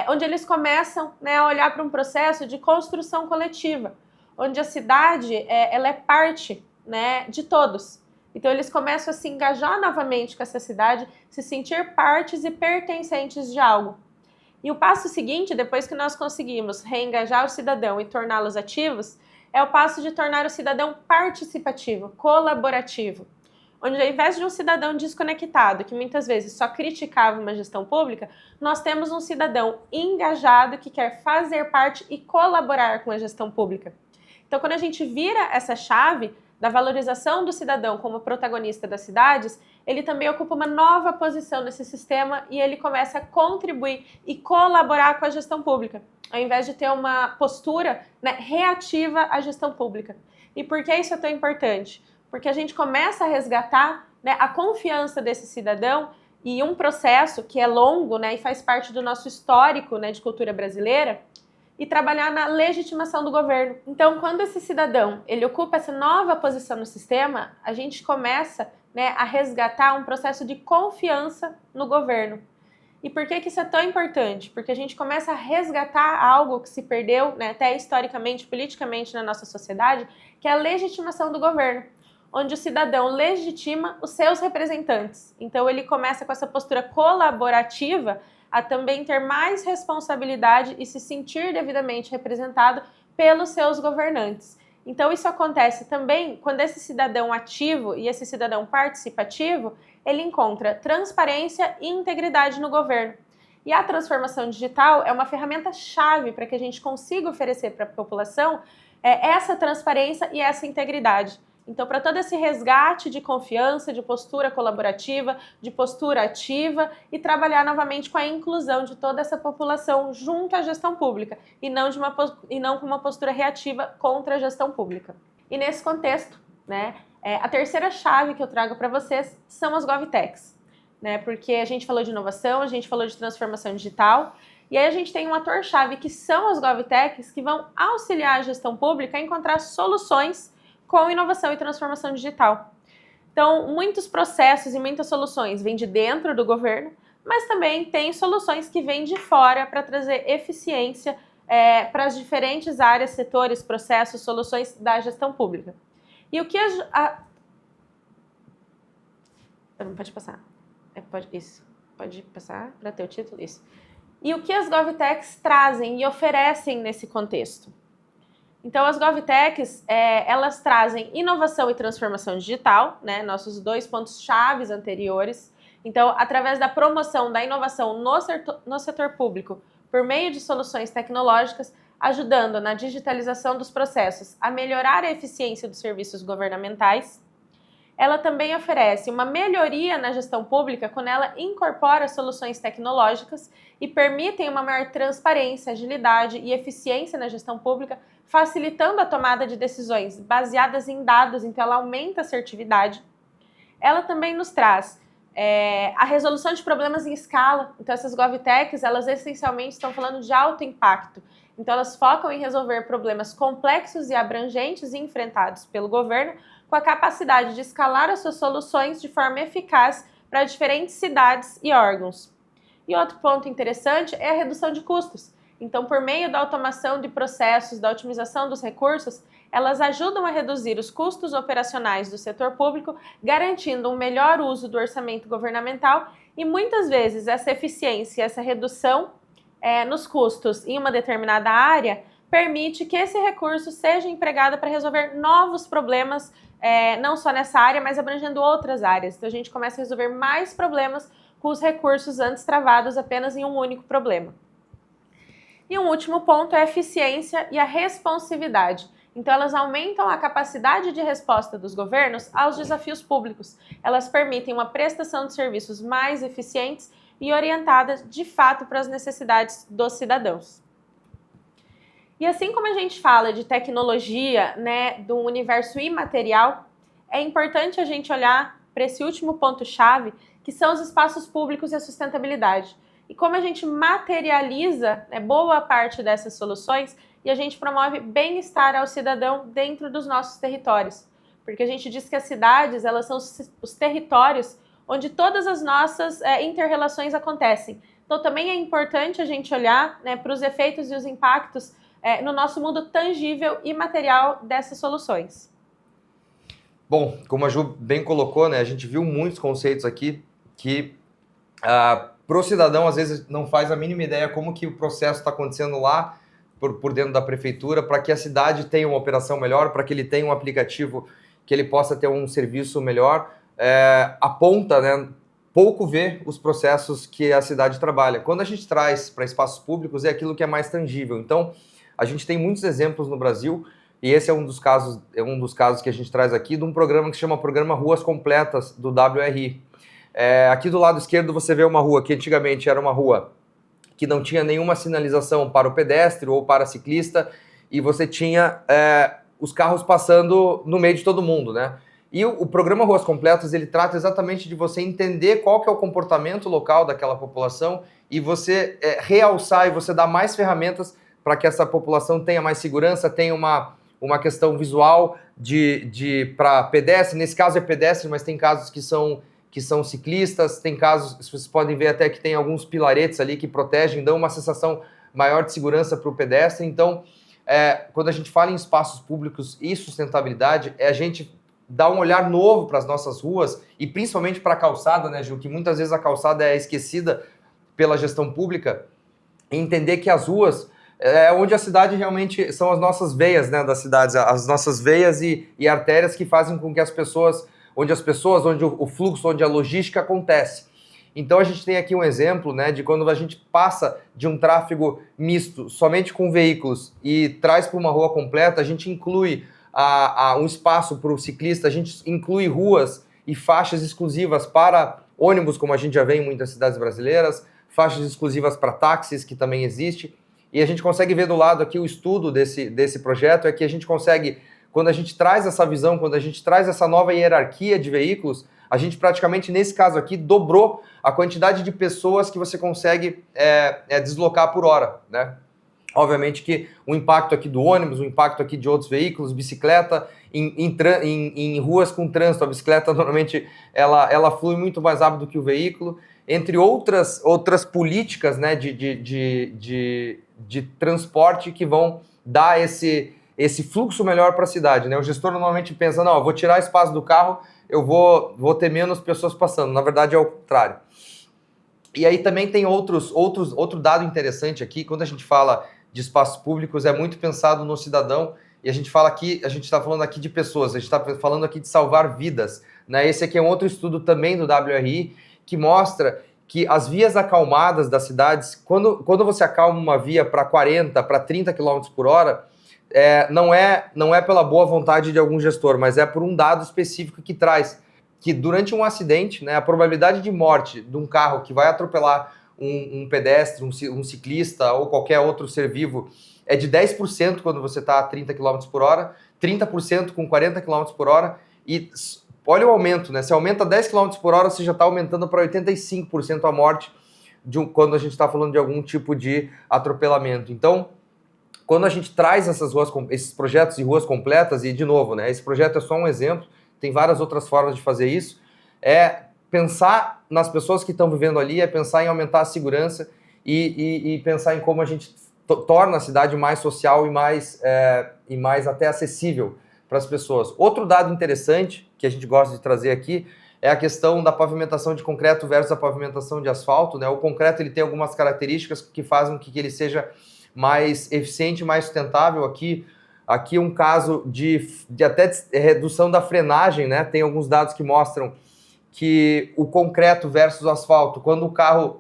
onde eles começam, né, a olhar para um processo de construção coletiva, onde a cidade ela é parte, né, de todos. Então eles começam a se engajar novamente com essa cidade, se sentir partes e pertencentes de algo. E o passo seguinte, depois que nós conseguimos reengajar o cidadão e torná-los ativos, é o passo de tornar o cidadão participativo, colaborativo. Onde ao invés de um cidadão desconectado, que muitas vezes só criticava uma gestão pública, nós temos um cidadão engajado que quer fazer parte e colaborar com a gestão pública. Então, quando a gente vira essa chave da valorização do cidadão como protagonista das cidades, ele também ocupa uma nova posição nesse sistema e ele começa a contribuir e colaborar com a gestão pública, ao invés de ter uma postura, né, reativa à gestão pública. E por que isso é tão importante? Porque a gente começa a resgatar, né, a confiança desse cidadão e um processo que é longo, né, e faz parte do nosso histórico, né, de cultura brasileira, e trabalhar na legitimação do governo. Então, quando esse cidadão ele ocupa essa nova posição no sistema, a gente começa, né, a resgatar um processo de confiança no governo. E por que isso é tão importante? Porque a gente começa a resgatar algo que se perdeu, né, até historicamente, politicamente na nossa sociedade, que é a legitimação do governo, onde o cidadão legitima os seus representantes. Então ele começa com essa postura colaborativa a também ter mais responsabilidade e se sentir devidamente representado pelos seus governantes. Então isso acontece também quando esse cidadão ativo e esse cidadão participativo, ele encontra transparência e integridade no governo. E a transformação digital é uma ferramenta-chave para que a gente consiga oferecer para a população essa transparência e essa integridade. Então, para todo esse resgate de confiança, de postura colaborativa, de postura ativa e trabalhar novamente com a inclusão de toda essa população junto à gestão pública e não com uma postura reativa contra a gestão pública. E nesse contexto, né, a terceira chave que eu trago para vocês são as GovTechs, né, porque a gente falou de inovação, a gente falou de transformação digital, e aí a gente tem um ator-chave que são as GovTechs que vão auxiliar a gestão pública a encontrar soluções com inovação e transformação digital. Então, muitos processos e muitas soluções vêm de dentro do governo, mas também tem soluções que vêm de fora para trazer eficiência para as diferentes áreas, setores, processos, soluções da gestão pública. E o que Não pode passar. Pode passar para ter o título? Isso. E o que as GovTechs trazem e oferecem nesse contexto? Então, as GovTechs, elas trazem inovação e transformação digital, né, nossos dois pontos chaves anteriores. Então, através da promoção da inovação no setor público, por meio de soluções tecnológicas, ajudando na digitalização dos processos a melhorar a eficiência dos serviços governamentais. Ela também oferece uma melhoria na gestão pública quando ela incorpora soluções tecnológicas e permitem uma maior transparência, agilidade e eficiência na gestão pública, facilitando a tomada de decisões baseadas em dados, então ela aumenta a assertividade. Ela também nos traz a resolução de problemas em escala. Então essas GovTechs, elas essencialmente estão falando de alto impacto. Então elas focam em resolver problemas complexos e abrangentes e enfrentados pelo governo, com a capacidade de escalar as suas soluções de forma eficaz para diferentes cidades e órgãos. E outro ponto interessante é a redução de custos. Então, por meio da automação de processos, da otimização dos recursos, elas ajudam a reduzir os custos operacionais do setor público, garantindo um melhor uso do orçamento governamental e, muitas vezes, essa eficiência, essa redução nos custos em uma determinada área permite que esse recurso seja empregado para resolver novos problemas, não só nessa área, mas abrangendo outras áreas. Então, a gente começa a resolver mais problemas com os recursos antes travados apenas em um único problema. E um último ponto é a eficiência e a responsividade. Então, elas aumentam a capacidade de resposta dos governos aos desafios públicos. Elas permitem uma prestação de serviços mais eficientes e orientadas, de fato, para as necessidades dos cidadãos. E assim como a gente fala de tecnologia, né, do universo imaterial, é importante a gente olhar para esse último ponto-chave, que são os espaços públicos e a sustentabilidade. E como a gente materializa, né, boa parte dessas soluções e a gente promove bem-estar ao cidadão dentro dos nossos territórios. Porque a gente diz que as cidades, elas são os territórios onde todas as nossas inter-relações acontecem. Então também é importante a gente olhar, né, para os efeitos e os impactos no nosso mundo tangível e material dessas soluções. Bom, como a Ju bem colocou, né, a gente viu muitos conceitos aqui que para o cidadão às vezes não faz a mínima ideia como que o processo está acontecendo lá por dentro da prefeitura, para que a cidade tenha uma operação melhor, para que ele tenha um aplicativo que ele possa ter um serviço melhor. Aponta, né, pouco vê os processos que a cidade trabalha. Quando a gente traz para espaços públicos, é aquilo que é mais tangível. Então, a gente tem muitos exemplos no Brasil, e esse é um dos casos que a gente traz aqui, de um programa que se chama Programa Ruas Completas, do WRI. Aqui do lado esquerdo você vê uma rua que antigamente era uma rua que não tinha nenhuma sinalização para o pedestre ou para ciclista, e você tinha os carros passando no meio de todo mundo, né? E o programa Ruas Completas, ele trata exatamente de você entender qual que é o comportamento local daquela população e você realçar e você dar mais ferramentas para que essa população tenha mais segurança, tenha uma questão visual para pedestre. Nesse caso é pedestre, mas tem casos que são que são ciclistas, tem casos, vocês podem ver até que tem alguns pilaretes ali que protegem, dão uma sensação maior de segurança para o pedestre. Então, quando a gente fala em espaços públicos e sustentabilidade, a gente dá um olhar novo para as nossas ruas e principalmente para a calçada, né, Gil, que muitas vezes a calçada é esquecida pela gestão pública, e entender que as ruas é onde a cidade realmente são as nossas veias, né, das cidades, as nossas veias e artérias que fazem com que onde o fluxo, onde a logística acontece. Então a gente tem aqui um exemplo, né, de quando a gente passa de um tráfego misto somente com veículos e traz para uma rua completa, a gente inclui um espaço para o ciclista, a gente inclui ruas e faixas exclusivas para ônibus, como a gente já vê em muitas cidades brasileiras, faixas exclusivas para táxis, que também existe. E a gente consegue ver do lado aqui o estudo desse projeto, é que a gente consegue, quando a gente traz essa visão, quando a gente traz essa nova hierarquia de veículos, a gente praticamente, nesse caso aqui, dobrou a quantidade de pessoas que você consegue deslocar por hora, né? Obviamente que o impacto aqui do ônibus, o impacto aqui de outros veículos, bicicleta, em ruas com trânsito, a bicicleta normalmente ela flui muito mais rápido que o veículo, entre outras políticas, né, de transporte que vão dar esse fluxo melhor para a cidade, né? O gestor normalmente pensa, não, eu vou tirar espaço do carro, eu vou ter menos pessoas passando. Na verdade é o contrário. E aí também tem outro dado interessante aqui, quando a gente fala de espaços públicos, é muito pensado no cidadão, e a gente está falando aqui de pessoas, a gente está falando aqui de salvar vidas, né? Esse aqui é um outro estudo também do WRI, que mostra que as vias acalmadas das cidades, quando você acalma uma via para 40, para 30 km por hora, não é pela boa vontade de algum gestor, mas é por um dado específico que traz que durante um acidente, né, a probabilidade de morte de um carro que vai atropelar um pedestre, um ciclista ou qualquer outro ser vivo é de 10% quando você está a 30 km por hora, 30% com 40 km por hora, e olha o aumento, né? Se aumenta 10 km por hora, você já está aumentando para 85% a morte quando a gente está falando de algum tipo de atropelamento. Então, quando a gente traz esses projetos de ruas completas, e de novo, né, esse projeto é só um exemplo, tem várias outras formas de fazer isso, pensar nas pessoas que estão vivendo ali, pensar em aumentar a segurança e pensar em como a gente torna a cidade mais social e mais até acessível para as pessoas. Outro dado interessante que a gente gosta de trazer aqui é a questão da pavimentação de concreto versus a pavimentação de asfalto, né? O concreto ele tem algumas características que fazem com que ele seja mais eficiente, mais sustentável. Aqui um caso de até redução da frenagem, né? Tem alguns dados que mostram que o concreto versus o asfalto, quando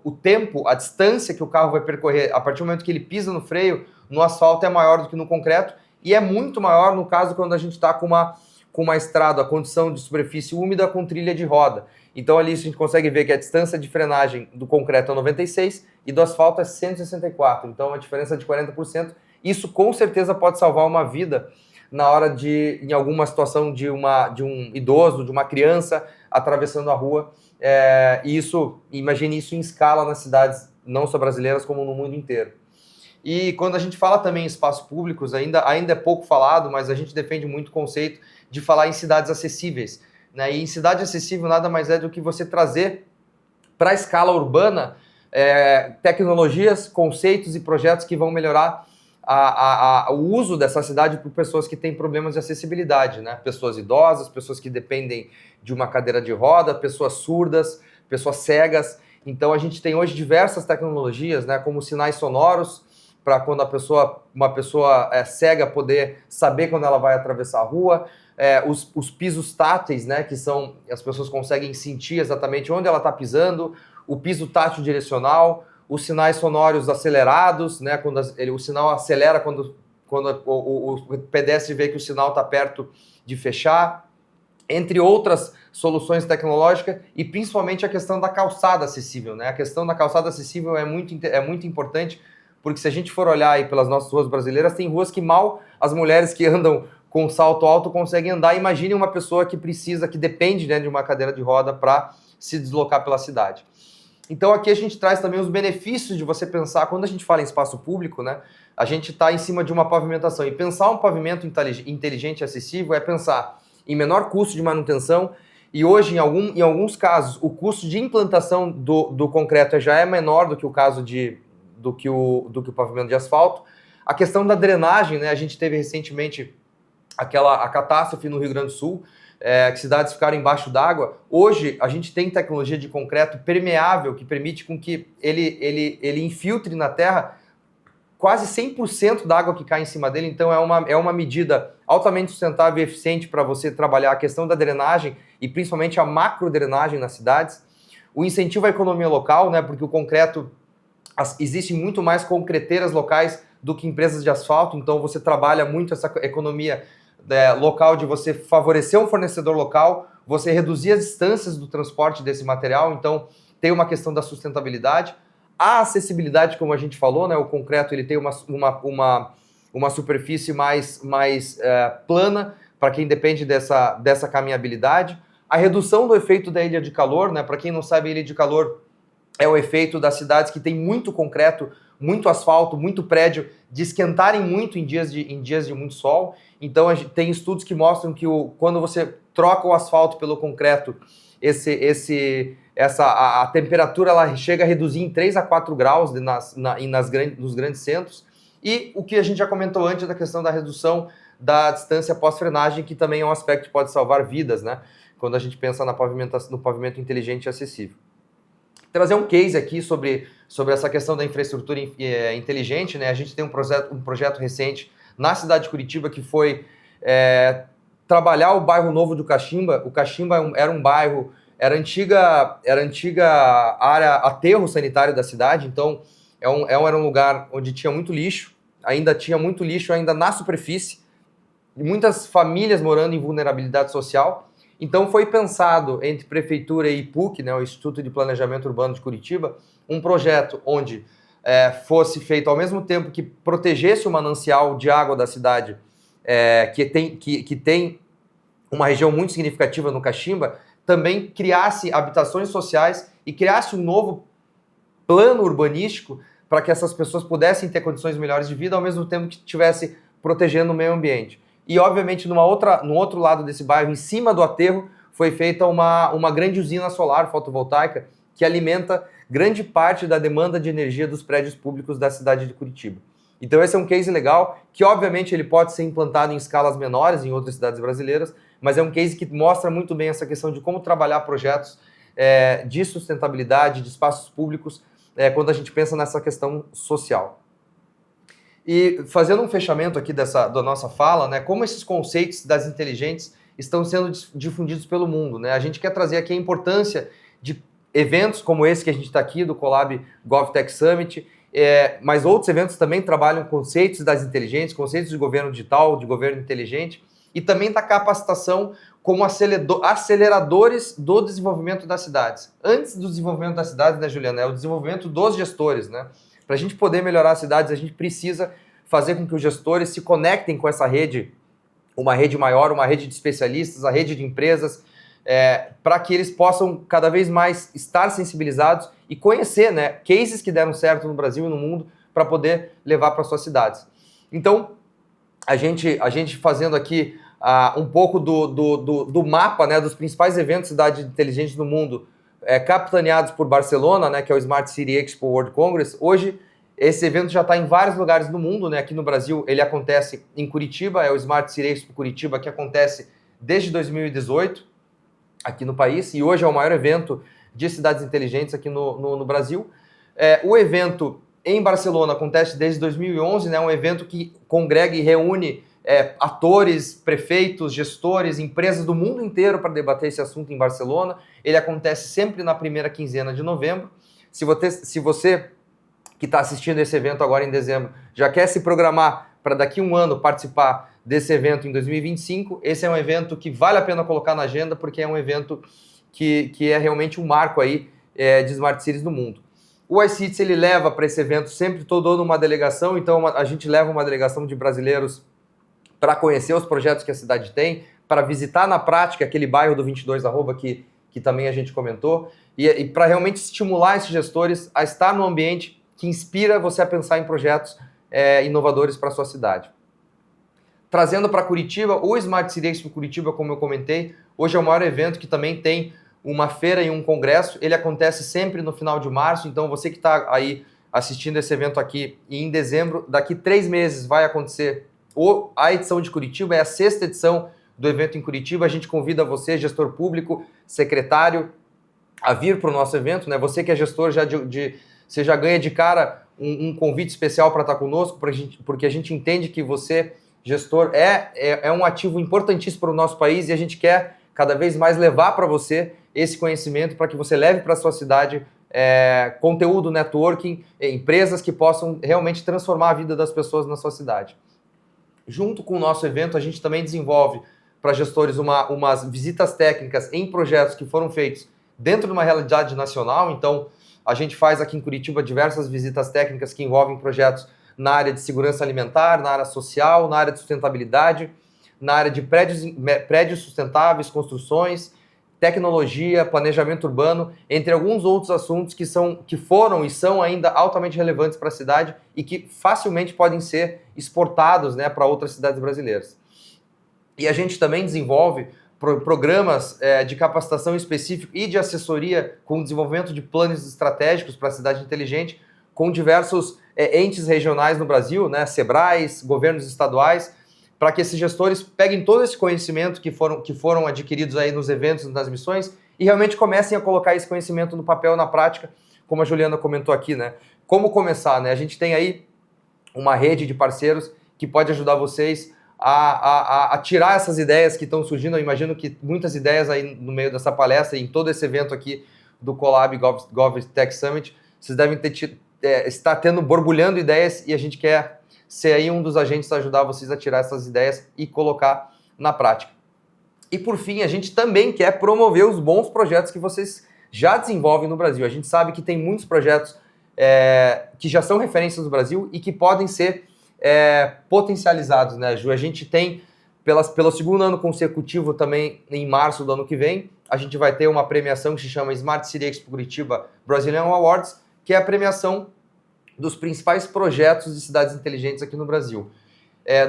o tempo, a distância que o carro vai percorrer, a partir do momento que ele pisa no freio, no asfalto é maior do que no concreto, e é muito maior no caso quando a gente está com uma estrada, a condição de superfície úmida com trilha de roda. Então ali a gente consegue ver que a distância de frenagem do concreto é 96 e do asfalto é 164, então uma diferença de 40%. Isso com certeza pode salvar uma vida na hora em alguma situação de um idoso, de uma criança atravessando a rua. Imagine isso em escala nas cidades, não só brasileiras, como no mundo inteiro. E quando a gente fala também em espaços públicos, ainda é pouco falado, mas a gente defende muito o conceito de falar em cidades acessíveis, né? E em cidade acessível nada mais é do que você trazer para a escala urbana tecnologias, conceitos e projetos que vão melhorar o uso dessa cidade por pessoas que têm problemas de acessibilidade, né? Pessoas idosas, pessoas que dependem de uma cadeira de roda, pessoas surdas, pessoas cegas. Então a gente tem hoje diversas tecnologias, né, como sinais sonoros, para quando uma pessoa cega poder saber quando ela vai atravessar a rua, os pisos táteis, né, que são, as pessoas conseguem sentir exatamente onde ela está pisando, o piso tátil direcional, os sinais sonoros acelerados, né, quando o sinal acelera quando o pedestre vê que o sinal está perto de fechar, entre outras soluções tecnológicas, e principalmente a questão da calçada acessível, né? A questão da calçada acessível é muito importante, porque se a gente for olhar aí pelas nossas ruas brasileiras, tem ruas que mal as mulheres que andam com salto alto conseguem andar. Imagine uma pessoa que depende, né, de uma cadeira de roda para se deslocar pela cidade. Então aqui a gente traz também os benefícios de você pensar, quando a gente fala em espaço público, né, a gente está em cima de uma pavimentação, e pensar um pavimento inteligente e acessível é pensar em menor custo de manutenção, e hoje, em alguns casos, o custo de implantação do concreto já é menor do que o caso do que o pavimento de asfalto. A questão da drenagem, né? A gente teve recentemente a catástrofe no Rio Grande do Sul, que cidades ficaram embaixo d'água. Hoje, a gente tem tecnologia de concreto permeável que permite com que ele infiltre na terra quase 100% da água que cai em cima dele. Então, é uma medida altamente sustentável e eficiente para você trabalhar a questão da drenagem e principalmente a macrodrenagem nas cidades. O incentivo à economia local, né? Porque o concreto, existe muito mais concreteiras locais do que empresas de asfalto, então você trabalha muito essa economia local de você favorecer um fornecedor local, você reduzir as distâncias do transporte desse material, então tem uma questão da sustentabilidade. A acessibilidade, como a gente falou, né, o concreto ele tem uma superfície mais plana para quem depende dessa caminhabilidade. A redução do efeito da ilha de calor, né, para quem não sabe, a ilha de calor é o efeito das cidades que tem muito concreto, muito asfalto, muito prédio, de esquentarem muito em dias de muito sol. Então a gente tem estudos que mostram que quando você troca o asfalto pelo concreto, a temperatura ela chega a reduzir em 3 a 4 graus nos grandes centros. E o que a gente já comentou antes da questão da redução da distância pós-frenagem, que também é um aspecto que pode salvar vidas, né? Quando a gente pensa no pavimento inteligente e acessível. Trazer um case aqui sobre essa questão da infraestrutura inteligente, né? A gente tem um projeto recente na cidade de Curitiba que foi trabalhar o bairro novo do Caximba. O Caximba era um bairro, era antiga área, aterro sanitário da cidade, então era um lugar onde tinha muito lixo, ainda na superfície, e muitas famílias morando em vulnerabilidade social. Então foi pensado entre Prefeitura e IPUC, né, o Instituto de Planejamento Urbano de Curitiba, um projeto onde fosse feito ao mesmo tempo que protegesse o manancial de água da cidade, que tem uma região muito significativa no Caximba, também criasse habitações sociais e criasse um novo plano urbanístico para que essas pessoas pudessem ter condições melhores de vida, ao mesmo tempo que estivesse protegendo o meio ambiente. E, obviamente, no outro lado desse bairro, em cima do aterro, foi feita uma grande usina solar fotovoltaica que alimenta grande parte da demanda de energia dos prédios públicos da cidade de Curitiba. Então esse é um case legal, que obviamente ele pode ser implantado em escalas menores em outras cidades brasileiras, mas é um case que mostra muito bem essa questão de como trabalhar projetos de sustentabilidade, de espaços públicos, quando a gente pensa nessa questão social. E fazendo um fechamento aqui da nossa fala, né, como esses conceitos de cidades inteligentes estão sendo difundidos pelo mundo, né? A gente quer trazer aqui a importância de eventos como esse que a gente está aqui, do Colab GovTech Summit, mas outros eventos também trabalham conceitos de cidades inteligentes, conceitos de governo digital, de governo inteligente, e também da capacitação como aceleradores do desenvolvimento das cidades. Antes do desenvolvimento das cidades, né, Juliana, é o desenvolvimento dos gestores, né? Para a gente poder melhorar as cidades, a gente precisa fazer com que os gestores se conectem com essa rede, uma rede maior, uma rede de especialistas, a rede de empresas, para que eles possam cada vez mais estar sensibilizados e conhecer, né, cases que deram certo no Brasil e no mundo para poder levar para suas cidades. Então, a gente fazendo aqui um pouco do mapa, né, dos principais eventos de cidade inteligente no mundo, capitaneados por Barcelona, né, que é o Smart City Expo World Congress. Hoje, esse evento já está em vários lugares do mundo, né? Aqui no Brasil, ele acontece em Curitiba, é o Smart City Expo Curitiba, que acontece desde 2018 aqui no país, e hoje é o maior evento de cidades inteligentes aqui no Brasil. O evento em Barcelona acontece desde 2011, né? Um evento que congrega e reúne atores, prefeitos, gestores, empresas do mundo inteiro para debater esse assunto em Barcelona. Ele acontece sempre na primeira quinzena de novembro. Se você que está assistindo esse evento agora em dezembro já quer se programar para daqui a um ano participar desse evento em 2025, esse é um evento que vale a pena colocar na agenda, porque é um evento que é realmente um marco aí de Smart Cities no mundo. O iCities, ele leva para esse evento sempre toda uma delegação, então a gente leva uma delegação de brasileiros para conhecer os projetos que a cidade tem, para visitar na prática aquele bairro do 22 arroba que também a gente comentou, e para realmente estimular esses gestores a estar no ambiente que inspira você a pensar em projetos inovadores para a sua cidade. trazendo para Curitiba, o Smart City Expo Curitiba, como eu comentei, hoje é o maior evento que também tem uma feira e um congresso. Ele acontece sempre no final de março, então você que está aí assistindo esse evento aqui e em dezembro, daqui 3 meses vai acontecer a edição de Curitiba, é a 6ª edição do evento em Curitiba. A gente convida você, gestor público, secretário, a vir para o nosso evento, né? Você que é gestor, você já ganha de cara um convite especial para estar conosco, porque a gente entende que você, gestor, é um ativo importantíssimo para o nosso país e a gente quer cada vez mais levar para você esse conhecimento para que você leve para a sua cidade conteúdo, networking, empresas que possam realmente transformar a vida das pessoas na sua cidade. Junto com o nosso evento, a gente também desenvolve para gestores umas visitas técnicas em projetos que foram feitos dentro de uma realidade nacional. Então, a gente faz aqui em Curitiba diversas visitas técnicas que envolvem projetos na área de segurança alimentar, na área social, na área de sustentabilidade, na área de prédios sustentáveis, construções, tecnologia, planejamento urbano, entre alguns outros assuntos que foram e são ainda altamente relevantes para a cidade e que facilmente podem ser exportados, né, para outras cidades brasileiras. E a gente também desenvolve programas de capacitação específica e de assessoria com desenvolvimento de planos estratégicos para a cidade inteligente, com diversos entes regionais no Brasil, né, Sebrais, governos estaduais, para que esses gestores peguem todo esse conhecimento que foram adquiridos aí nos eventos, nas missões, e realmente comecem a colocar esse conhecimento no papel, na prática, como a Juliana comentou aqui, né? Como começar, né? A gente tem aí uma rede de parceiros que pode ajudar vocês a tirar essas ideias que estão surgindo. Eu imagino que muitas ideias aí no meio dessa palestra e em todo esse evento aqui do Colab GovTech Summit, vocês devem estar borbulhando ideias e a gente quer ser aí um dos agentes a ajudar vocês a tirar essas ideias e colocar na prática. E por fim, a gente também quer promover os bons projetos que vocês já desenvolvem no Brasil. A gente sabe que tem muitos projetos que já são referências no Brasil e que podem ser potencializados, né, Ju? A gente tem, pelo 2º ano consecutivo também, em março do ano que vem, a gente vai ter uma premiação que se chama Smart City Expo Curitiba Brazilian Awards, que é a premiação dos principais projetos de cidades inteligentes aqui no Brasil.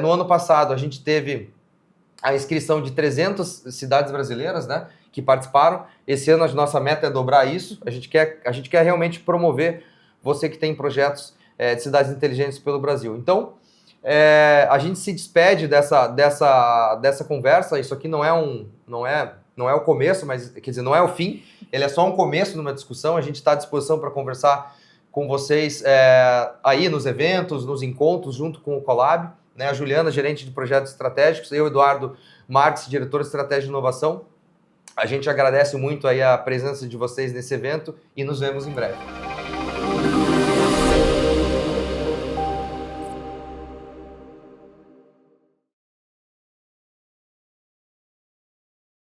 No ano passado, a gente teve a inscrição de 300 cidades brasileiras, né, que participaram. Esse ano, a nossa meta é dobrar isso. A gente quer realmente promover você que tem projetos de cidades inteligentes pelo Brasil. Então, a gente se despede dessa conversa. Isso aqui não é o começo, mas, quer dizer, não é o fim. Ele é só um começo numa discussão. A gente está à disposição para conversar com vocês aí nos eventos, nos encontros, junto com o Colab, né? A Juliana, gerente de projetos estratégicos, eu, Eduardo Marques, diretor de estratégia e inovação. A gente agradece muito aí a presença de vocês nesse evento e nos vemos em breve.